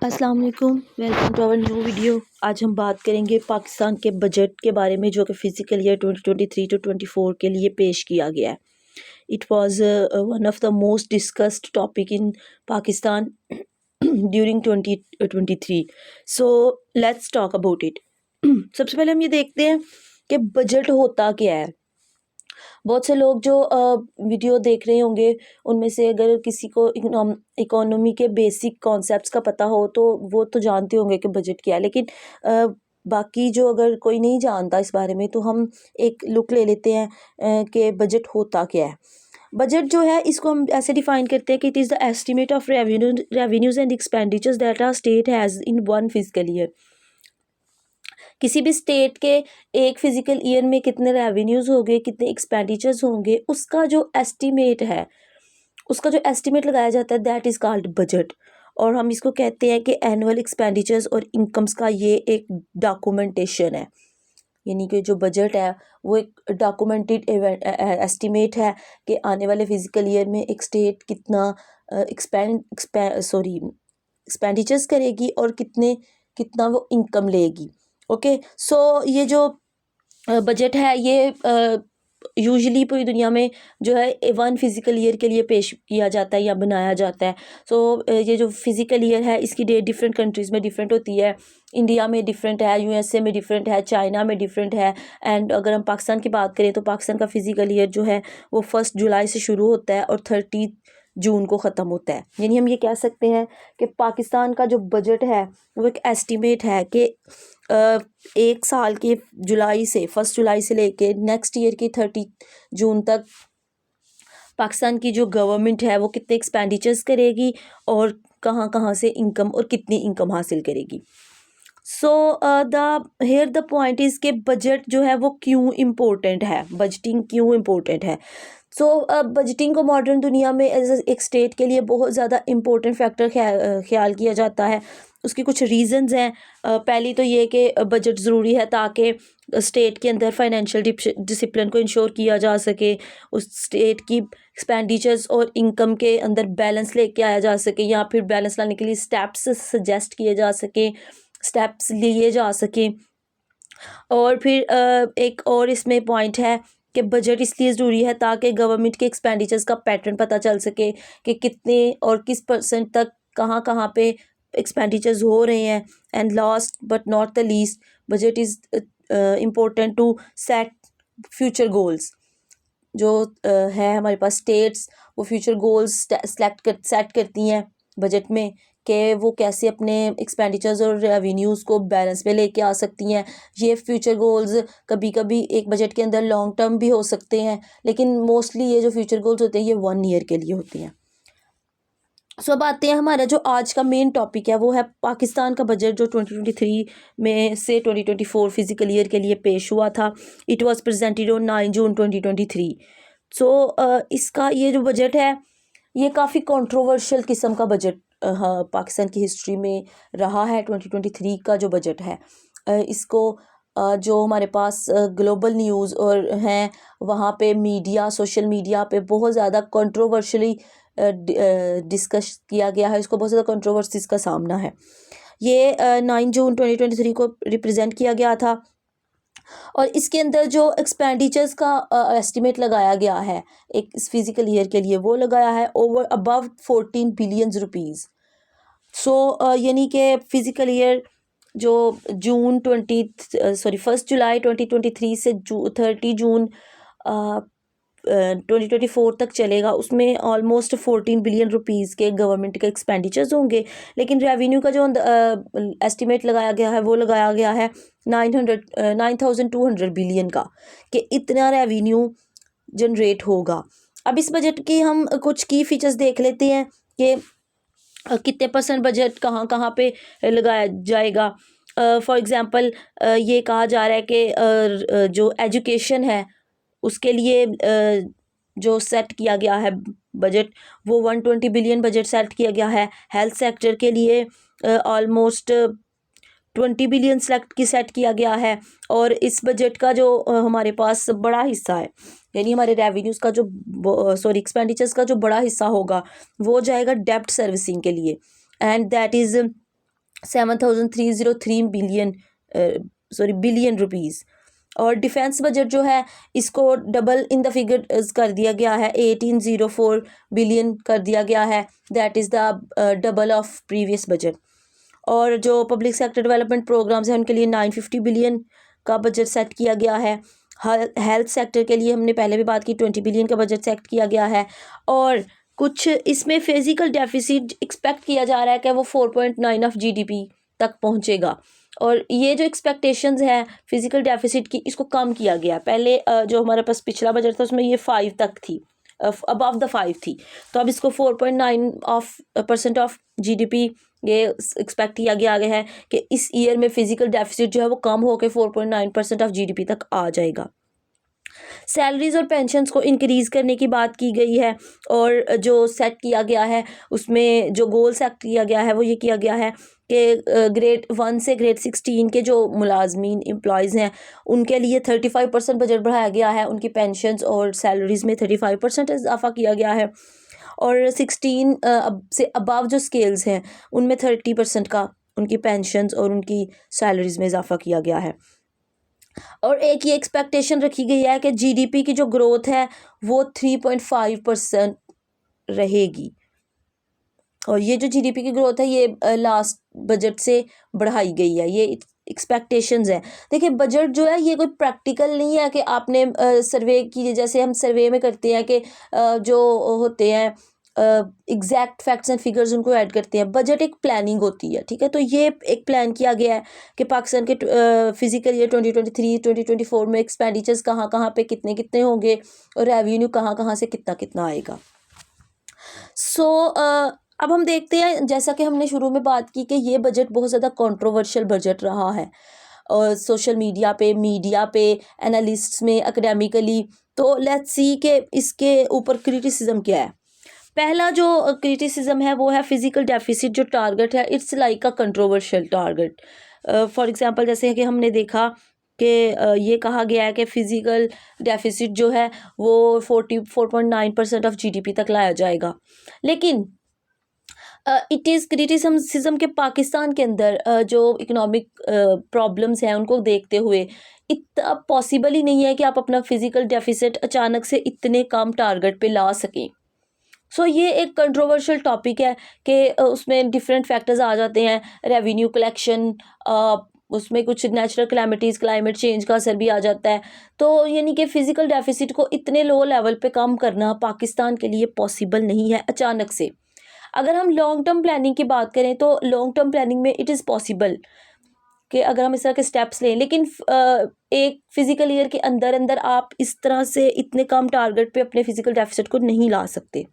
अस्सलाम वालेकुम, welcome to our new video. आज हम बात करेंगे पाकिस्तान के बजट के बारे में जो कि फ़िज़िकल ईयर 2023 टू 24 के लिए पेश किया गया है। It was one of the most discussed topic in Pakistan during 2023। So let's talk about it. सबसे पहले हम ये देखते हैं कि बजट होता क्या है। बहुत से लोग जो वीडियो देख रहे होंगे उनमें से अगर किसी को इकोनॉमी के बेसिक कॉन्सेप्ट्स का पता हो तो वो तो जानते होंगे कि बजट क्या है, लेकिन बाकी जो अगर कोई नहीं जानता इस बारे में तो हम एक लुक ले लेते हैं कि बजट होता क्या है। बजट जो है इसको हम ऐसे डिफाइन करते हैं कि it is the estimate of revenues and expenditures that are state has in one physical year. किसी भी स्टेट के एक फिजिकल ईयर में कितने रेवेन्यूज़ होंगे, कितने एक्सपेंडिचर्स होंगे, उसका जो एस्टिमेट लगाया जाता है दैट इज़ कॉल्ड बजट। और हम इसको कहते हैं कि एनुअल एक्सपेंडिचर्स और इनकम्स का ये एक डॉक्यूमेंटेशन है। यानी कि जो बजट है वो एक डॉक्यूमेंटेड एस्टिमेट है कि आने वाले फिजिकल ईयर में एक स्टेट कितना एक्सपेंडिचर्स करेगी और कितना वो इनकम लेगी। ओके, सो ये जो बजट है ये यूजुअली पूरी दुनिया में जो है वन फिजिकल ईयर के लिए पेश किया जाता है या बनाया जाता है। सो ये जो फिजिकल ईयर है इसकी डेट डिफरेंट कंट्रीज़ में डिफरेंट होती है। इंडिया में डिफरेंट है, यूएसए में डिफरेंट है, चाइना में डिफरेंट है। एंड अगर हम पाकिस्तान की बात करें तो पाकिस्तान का फिजिकल ईयर जो है वो 1 जुलाई से शुरू होता है और 30 जून को ख़त्म होता है। यानी हम ये कह सकते हैं कि पाकिस्तान का जो बजट है वो एक एस्टिमेट है कि एक साल के 1 जुलाई से लेके नेक्स्ट ईयर की 30 जून तक पाकिस्तान की जो गवर्नमेंट है वो कितने एक्सपेंडिचर्स करेगी और कहाँ कहाँ से इनकम और कितनी इनकम हासिल करेगी। सो द पॉइंट इज़ के बजट जो है वो क्यों इम्पोर्टेंट है, बजटिंग क्यों इम्पोर्टेंट है। सो बजटिंग को मॉडर्न दुनिया में एज एक स्टेट के लिए बहुत ज़्यादा इम्पोर्टेंट फैक्टर ख्याल किया जाता है। उसकी कुछ रीज़न्स हैं। पहली तो ये कि बजट ज़रूरी है ताकि स्टेट के अंदर फाइनेंशियल डिसिप्लिन को इंश्योर किया जा सके, उस स्टेट की एक्सपेंडिचर्स और इनकम के अंदर बैलेंस लेके आया जा सके या फिर बैलेंस लाने के लिए स्टेप्स सजेस्ट किए जा सके, स्टेप्स लिए जा सकें। और फिर एक और इसमें पॉइंट है कि बजट इसलिए ज़रूरी है ताकि गवर्नमेंट के एक्सपेंडिचर्स का पैटर्न पता चल सके कि कितने और किस परसेंट तक कहाँ कहाँ पे एक्सपेंडिचर्स हो रहे हैं। And last but not the least, budget is important to set future goals. जो है हमारे पास स्टेट्स वो फ्यूचर गोल्स सेट करती हैं बजट में कि वो कैसे अपने एक्सपेंडिचर्स और रेवेन्यूज़ को बैलेंस में लेके आ सकती हैं। ये फ्यूचर गोल्स कभी कभी एक बजट के अंदर लॉन्ग टर्म भी हो सकते हैं, लेकिन मोस्टली ये जो फ्यूचर गोल्स होते हैं ये 1 ईयर के लिए होते हैं। सो अब आते हैं, हमारा जो आज का मेन टॉपिक है वो है पाकिस्तान का बजट जो 2023 में से 2024 फिजिकल ईयर के लिए पेश हुआ था। इट वाज प्रेजेंटेड ऑन 9 जून 2023। सो इसका ये जो बजट है ये काफ़ी कंट्रोवर्शियल किस्म का बजट हाँ पाकिस्तान की हिस्ट्री में रहा है। 2023 का जो बजट है इसको जो हमारे पास ग्लोबल न्यूज़ और हैं वहाँ पे मीडिया, सोशल मीडिया पे बहुत ज़्यादा कंट्रोवर्शियली डिस्कस किया गया है। इसको बहुत ज़्यादा कंट्रोवर्सीज का सामना है। ये 9 जून 2023 को रिप्रेजेंट किया गया था और इसके अंदर जो एक्सपेंडिचर्स का एस्टिमेट लगाया गया है एक इस फिजिकल ईयर के लिए वो लगाया है ओवर अबव 14 बिलियन रुपीज़। सो यानी कि फिजिकल ईयर जो 1 जुलाई 2023 से 30 जून 2024 तक चलेगा, उसमें ऑलमोस्ट 14 बिलियन रुपीज़ के गवर्नमेंट के एक्सपेंडिचर्स होंगे। लेकिन रेवेन्यू का जो एस्टिमेट लगाया गया है वो लगाया गया है 9,200 बिलियन का, कि इतना रेवेन्यू जनरेट होगा। अब इस बजट की हम कुछ की फीचर्स देख लेते हैं कि कितने परसेंट बजट कहाँ कहाँ पे लगाया जाएगा। फॉर एग्ज़ाम्पल ये कहा जा रहा है कि जो एजुकेशन है उसके लिए जो सेट किया गया है बजट वो 120 बिलियन बजट सेट किया गया है। हेल्थ सेक्टर के लिए ऑलमोस्ट 20 बिलियन सेट किया गया है। और इस बजट का जो हमारे पास बड़ा हिस्सा है, यानी हमारे रेवेन्यूज़ का जो एक्सपेंडिचर्स का जो बड़ा हिस्सा होगा वो जाएगा डेब्ट सर्विसिंग के लिए, and that is 7,303 billion rupees. और डिफेंस बजट जो है इसको डबल इन द फिगर कर दिया गया है, 1804 बिलियन कर दिया गया है, that is the double of previous budget. और जो पब्लिक सेक्टर डेवलपमेंट प्रोग्राम्स हैं उनके लिए 950 बिलियन का बजट सेट किया गया है। हेल्थ सेक्टर के लिए हमने पहले भी बात की, 20 बिलियन का बजट सेट किया गया है। और कुछ इसमें फिजिकल डेफिसिट एक्सपेक्ट किया जा रहा है कि वो 4.9 ऑफ जीडीपी तक पहुंचेगा। और ये जो एक्सपेक्टेशंस है फिजिकल डेफिसिट की, इसको कम किया गया। पहले जो हमारे पास पिछला बजट था उसमें ये 5 तक थी, अबव द 5 थी, तो अब इसको 4.9% ऑफ जीडीपी ये एक्सपेक्ट किया गया आगे है कि इस ईयर में फिजिकल डेफिसिट जो है वो कम होकर 4.9% ऑफ जीडीपी तक आ जाएगा। सैलरीज और पेंशन्स को इंक्रीज़ करने की बात की गई है। और जो सेट किया गया है उसमें जो गोल सेट किया गया है वो ये किया गया है कि ग्रेड 1 से ग्रेड 16 के जो मुलाजमीन एम्प्लॉयज़ हैं उनके लिए 35% बजट बढ़ाया गया है। उनकी पेंशन्स और सैलरीज़ में 35% इजाफा किया गया है। और 16 से अबव जो स्केल्स हैं उनमें 30% का उनकी पेंशन्स और उनकी सैलरीज़ में इजाफा किया गया है। और एक ये एक्सपेक्टेशन रखी गई है कि जीडीपी की जो ग्रोथ है वो 3.5% रहेगी। और ये जो जीडीपी की ग्रोथ है ये लास्ट बजट से बढ़ाई गई है, ये एक्सपेक्टेशंस है। देखिए बजट जो है ये कोई प्रैक्टिकल नहीं है कि आपने सर्वे की, जैसे हम सर्वे में करते हैं कि जो होते हैं एग्जैक्ट फैक्ट्स एंड फिगर्स उनको ऐड करते हैं। बजट एक प्लानिंग होती है, ठीक है। तो ये एक प्लान किया गया है कि पाकिस्तान के फिजिकल ईयर 2023-2024 में एक्सपेंडिचर्स कहाँ कहाँ पे कितने कितने होंगे और रेवेन्यू कहाँ कहाँ से कितना कितना आएगा। अब हम देखते हैं, जैसा कि हमने शुरू में बात की कि ये बजट बहुत ज़्यादा कंट्रोवर्शियल बजट रहा है और सोशल मीडिया पे एनालिस्ट्स में एकेडमिकली। तो लेट्स सी कि इसके ऊपर क्रिटिसिज्म क्या है। पहला जो क्रिटिसिज्म है वो है फिजिकल डेफिसिट जो टारगेट है, it's like a controversial target. For example जैसे कि हमने देखा कि ये कहा गया है कि फिजिकल डेफिसिट जो है वो 44.9% ऑफ जीडीपी तक लाया जाएगा। लेकिन इट इज़ क्रिटिसिज्म के पाकिस्तान के अंदर जो इकोनॉमिक प्रॉब्लम्स हैं उनको देखते हुए इतना पॉसिबल ही नहीं है कि आप अपना फिजिकल डेफिसिट अचानक से इतने कम टारगेट पे ला सकें। ये एक कंट्रोवर्शियल टॉपिक है कि उसमें डिफरेंट फैक्टर्स आ जाते हैं, रेवेन्यू कलेक्शन, उसमें कुछ नेचुरल क्लैमिटीज़, क्लाइमेट चेंज का असर भी आ जाता है। तो यानी कि फ़िज़िकल डेफिसिट को इतने लो लेवल पे कम करना पाकिस्तान के लिए पॉसिबल नहीं है अचानक से। अगर हम लॉन्ग टर्म प्लानिंग की बात करें तो लॉन्ग टर्म प्लानिंग में इट इज़ पॉसिबल कि अगर हम इस तरह के स्टेप्स लें, लेकिन एक फ़िज़िकल ईयर के अंदर अंदर आप इस तरह से इतने कम टारगेट पे अपने फ़िज़िकल डेफिसिट को नहीं ला सकते।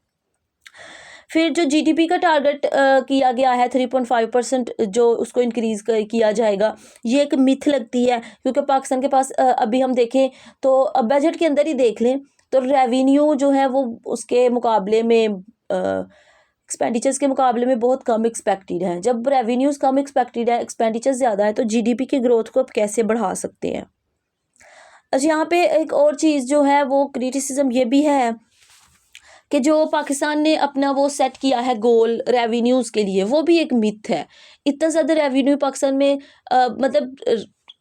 फिर जो जीडीपी का टारगेट किया गया है 3.5% जो उसको इंक्रीज़ किया जाएगा, ये एक मिथ लगती है क्योंकि पाकिस्तान के पास अभी हम देखें तो बजट के अंदर ही देख लें तो रेवेन्यू जो है वो उसके मुकाबले में एक्सपेंडिचर्स के मुकाबले में बहुत कम एक्सपेक्टेड है। जब रेवेन्यूज़ कम एक्सपेक्टेड है, एक्सपेंडिचर्स ज़्यादा है, तो जीडीपी की ग्रोथ को आप कैसे बढ़ा सकते हैं। अच्छा, यहाँ पे एक और चीज़ जो है वो क्रिटिसिज्म ये भी है कि जो पाकिस्तान ने अपना वो सेट किया है गोल रेवेन्यूज़ के लिए, वो भी एक मिथ है। इतना ज़्यादा रेवेन्यू पाकिस्तान में मतलब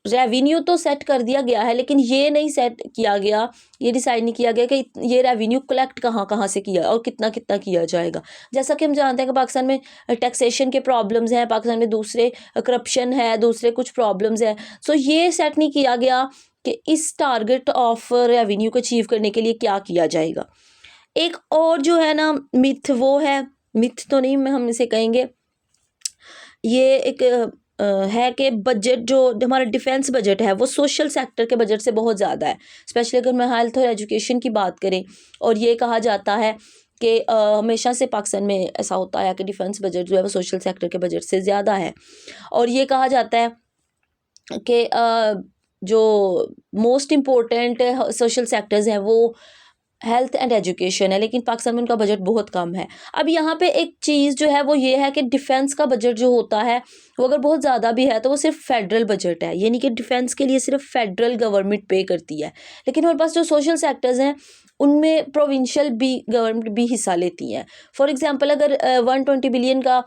रेवेन्यू तो सेट कर दिया गया है, लेकिन ये नहीं सेट किया गया, ये डिसाइड नहीं किया गया कि ये रेवेन्यू कलेक्ट कहाँ कहाँ से किया और कितना कितना किया जाएगा। जैसा कि हम जानते हैं कि पाकिस्तान में टैक्सेशन के प्रॉब्लम्स हैं, पाकिस्तान में दूसरे करप्शन है, दूसरे कुछ प्रॉब्लम्स हैं। ये सेट नहीं किया गया कि इस टारगेट ऑफ रेवेन्यू को अचीव करने के लिए क्या किया जाएगा। एक और जो है ना मिथ, वो है, मिथ तो नहीं हम इसे कहेंगे, ये एक है कि बजट जो हमारा डिफेंस बजट है वो सोशल सेक्टर के बजट से बहुत ज़्यादा है। स्पेशली अगर मैं हेल्थ और एजुकेशन की बात करें, और ये कहा जाता है कि हमेशा से पाकिस्तान में ऐसा होता है कि डिफेंस बजट जो है वो सोशल सेक्टर के बजट से ज़्यादा है। और ये कहा जाता है कि जो मोस्ट इम्पोर्टेंट सोशल सेक्टर्स हैं वो हेल्थ एंड एजुकेशन है, लेकिन पाकिस्तान में उनका बजट बहुत कम है। अब यहाँ पे एक चीज़ जो है वो ये है कि डिफेंस का बजट जो होता है वो अगर बहुत ज़्यादा भी है तो वो सिर्फ फेडरल बजट है, यानी कि डिफेंस के लिए सिर्फ फेडरल गवर्नमेंट पे करती है। लेकिन हमारे पास जो सोशल सेक्टर्स हैं उनमें प्रोविंशियल भी गवर्नमेंट भी हिस्सा लेती हैं। फॉर एग्जांपल अगर 120 बिलियन का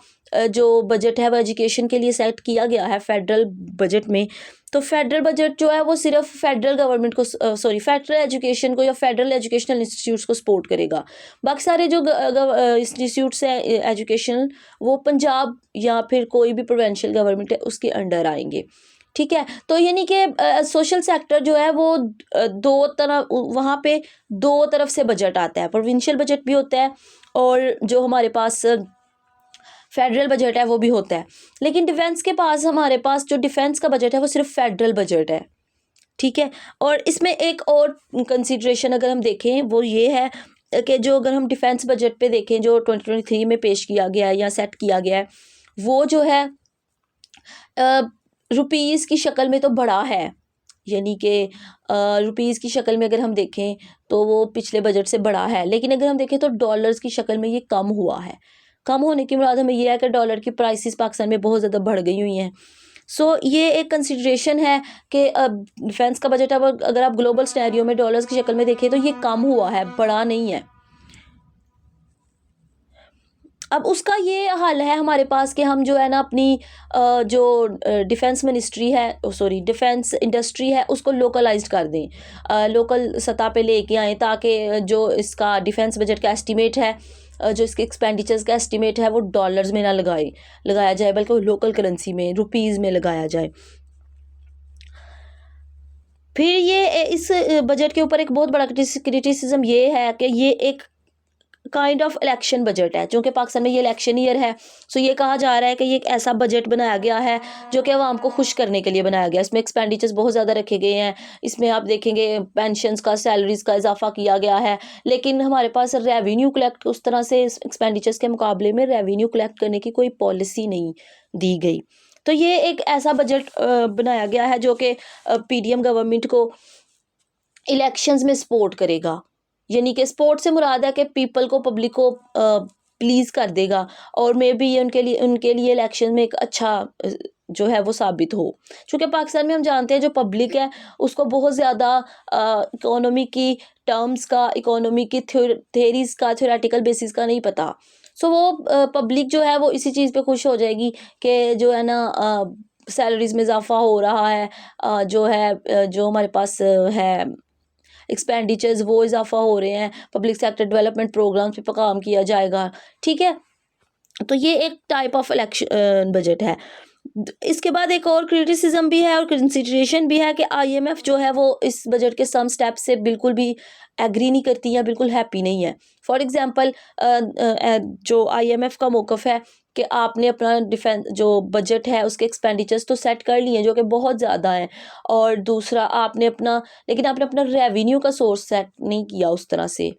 जो बजट है वो एजुकेशन के लिए सेट किया गया है फेडरल बजट में, तो फेडरल बजट जो है वो सिर्फ फेडरल गवर्नमेंट को फेडरल एजुकेशन को या फेडरल एजुकेशनल इंस्टीट्यूट्स को सपोर्ट करेगा। बाकी सारे जो इंस्टीट्यूट्स हैं एजुकेशनल, वो पंजाब या फिर कोई भी प्रोविंशियल गवर्नमेंट है उसके अंडर आएंगे। ठीक है, तो यानी कि सोशल सेक्टर जो है वो दो तरह, वहाँ पे दो तरफ से बजट आता है, प्रोविंशियल बजट भी होता है और जो हमारे पास फेडरल बजट है वो भी होता है। लेकिन डिफेंस के पास, हमारे पास जो डिफेंस का बजट है वो सिर्फ फेडरल बजट है। ठीक है, और इसमें एक और कंसिडरेशन अगर हम देखें वो ये है कि जो अगर हम डिफेंस बजट पे देखें जो 2023 में पेश किया गया है या सेट किया गया है, वो जो है रुपीज़ की शक्ल में तो बड़ा है, यानी कि रुपीज़ की शक्ल में अगर हम देखें तो वो पिछले बजट से बड़ा है, लेकिन अगर हम देखें तो डॉलर्स की शक्ल में ये कम हुआ है। कम होने की मुराद हमें ये है कि डॉलर की प्राइसेस पाकिस्तान में बहुत ज़्यादा बढ़ गई हुई हैं। सो ये एक कंसिडरेशन है कि डिफेंस का बजट अब अगर आप ग्लोबल सिनेरियो में डॉलर्स की शक्ल में देखें तो ये कम हुआ है, बढ़ा नहीं है। अब उसका ये हल है हमारे पास कि हम जो है ना अपनी जो डिफेंस मिनिस्ट्री है, सॉरी डिफेंस इंडस्ट्री है, उसको लोकलाइज्ड कर दें, लोकल सतह पे लेके आएँ, ताकि जो इसका डिफेंस बजट का एस्टीमेट है, जो इसके एक्सपेंडिचर्स का एस्टीमेट है वो डॉलर्स में ना लगाया जाए, बल्कि वो लोकल करेंसी में, रुपीज़ में लगाया जाए। फिर ये इस बजट के ऊपर एक बहुत बड़ा क्रिटिसिज्म ये है कि ये एक काइंड ऑफ इलेक्शन बजट है, चूँकि पाकिस्तान में ये इलेक्शन ईयर है। सो ये कहा जा रहा है कि ये एक ऐसा बजट बनाया गया है जो कि आवाम को खुश करने के लिए बनाया गया है। इसमें एक्सपेंडिचर्स बहुत ज़्यादा रखे गए हैं, इसमें आप देखेंगे पेंशन्स का, सैलरीज़ का इजाफा किया गया है, लेकिन हमारे पास रेवेन्यू कलेक्ट उस तरह से एक्सपेंडिचर्स के मुकाबले में रेवेन्यू कलेक्ट करने की कोई पॉलिसी नहीं दी गई। तो ये एक ऐसा बजट बनाया गया है जो कि पीडीएम गवर्नमेंट को इलेक्शंस में सपोर्ट करेगा, यानी कि सपोर्ट से मुराद है कि पीपल को, पब्लिक को प्लीज़ कर देगा, और मे बी ये उनके लिए इलेक्शन में एक अच्छा जो है वो साबित हो। क्योंकि पाकिस्तान में हम जानते हैं जो पब्लिक है उसको बहुत ज़्यादा इकोनॉमी की टर्म्स का, इकोनॉमी की थ्योरीज़ का, थ्योरेटिकल बेसिस का नहीं पता। सो वो पब्लिक जो है वो इसी चीज़ पे खुश हो जाएगी कि जो है ना सैलरीज़ में इजाफा हो रहा है, जो है जो हमारे पास है एक्सपेंडिचर्स वो इजाफा हो रहे हैं, पब्लिक सेक्टर डेवलपमेंट प्रोग्राम्स पे काम किया जाएगा। ठीक है, तो ये एक टाइप ऑफ इलेक्शन बजट है। इसके बाद एक और क्रिटिसिज्म भी है और कंसिडरेशन भी है कि आईएमएफ जो है वो इस बजट के सम स्टेप से बिल्कुल भी एग्री नहीं करती या बिल्कुल हैप्पी नहीं है। फॉर एग्जांपल जो आईएमएफ का मौक़िफ़ है कि आपने अपना डिफेंस जो बजट है उसके एक्सपेंडिचर्स तो सेट कर लिए जो कि बहुत ज़्यादा हैं, और दूसरा आपने अपना, लेकिन आपने अपना रेवेन्यू का सोर्स सेट नहीं किया उस तरह से।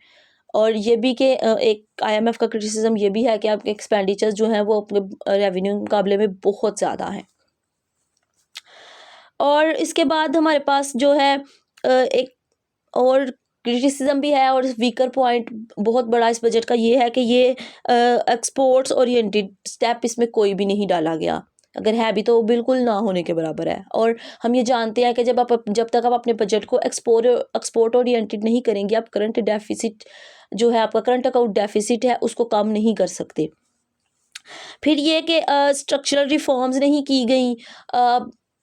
और ये भी कि एक आईएमएफ का क्रिटिसिज्म ये भी है कि आपके एक्सपेंडिचर्स जो हैं वो अपने रेवेन्यू के मुकाबले में बहुत ज़्यादा हैं। और इसके बाद हमारे पास जो है एक और क्रिटिसिज्म भी है और वीकर पॉइंट बहुत बड़ा इस बजट का ये है कि ये एक्सपोर्ट्स ओरिएंटेड स्टेप इसमें कोई भी नहीं डाला गया, अगर है भी तो बिल्कुल ना होने के बराबर है। और हम ये जानते हैं कि जब तक आप अपने बजट को एक्सपोर्ट ओरिएंटेड नहीं करेंगे, आप करंट डेफिसिट जो है, आपका करंट अकाउंट डेफिसिट है, उसको कम नहीं कर सकते। फिर ये कि स्ट्रक्चरल रिफॉर्म्स नहीं की गई,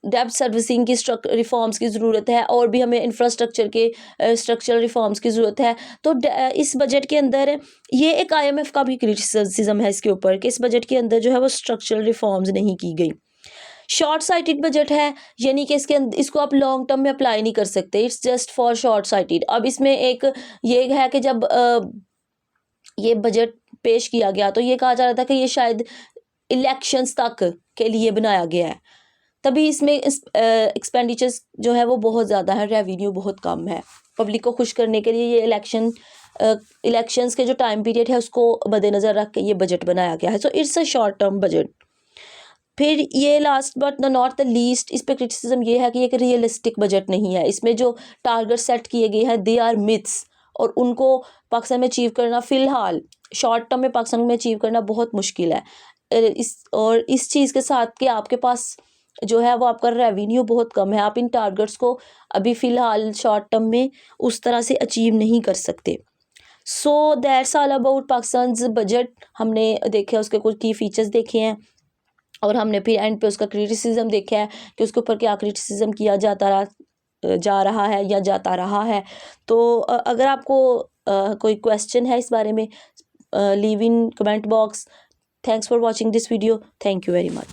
डेब्ट सर्विसिंग की रिफॉर्म्स की ज़रूरत है, और भी हमें इंफ्रास्ट्रक्चर के स्ट्रक्चरल रिफॉर्म्स की ज़रूरत है। तो इस बजट के अंदर ये एक आईएमएफ का भी क्रिटिसिज्म है इसके ऊपर कि इस बजट के अंदर जो है वो स्ट्रक्चरल रिफॉर्म्स नहीं की गई। शॉर्ट साइटेड बजट है, यानी कि इसको आप लॉन्ग टर्म में अप्लाई नहीं कर सकते, it's just for short sighted. अब इसमें एक ये है कि जब ये बजट पेश किया गया तो ये कहा जा रहा था कि ये शायद इलेक्शंस तक के लिए बनाया गया है, तभी इसमें एक्सपेंडिचर्स जो है वो बहुत ज़्यादा है, रेवेन्यू बहुत कम है। पब्लिक को खुश करने के लिए ये इलेक्शंस के जो टाइम पीरियड है उसको मद्देनज़र रख के ये बजट बनाया गया है। So it's a short term budget. फिर ये last but not the least, इस पे क्रिटिसिज्म ये है कि एक रियलिस्टिक बजट नहीं है। इसमें जो टारगेट सेट किए गए हैं दे आर मिथ्स, और उनको पाकिस्तान में अचीव करना फ़िलहाल शॉर्ट टर्म में पाकिस्तान में अचीव करना बहुत मुश्किल है। इस चीज़ के साथ कि आपके पास जो है वो आपका रेवेन्यू बहुत कम है, आप इन टारगेट्स को अभी फ़िलहाल शॉर्ट टर्म में उस तरह से अचीव नहीं कर सकते। So that's all about Pakistan's budget. हमने देखा उसके कुछ की फीचर्स देखे हैं और हमने फिर एंड पे उसका क्रिटिसिज्म देखा है कि उसके ऊपर क्या क्रिटिसिज्म किया जा रहा है या जाता रहा है। तो अगर आपको कोई क्वेश्चन है इस बारे में, leave in comment box. Thanks for watching this video. Thank you very much.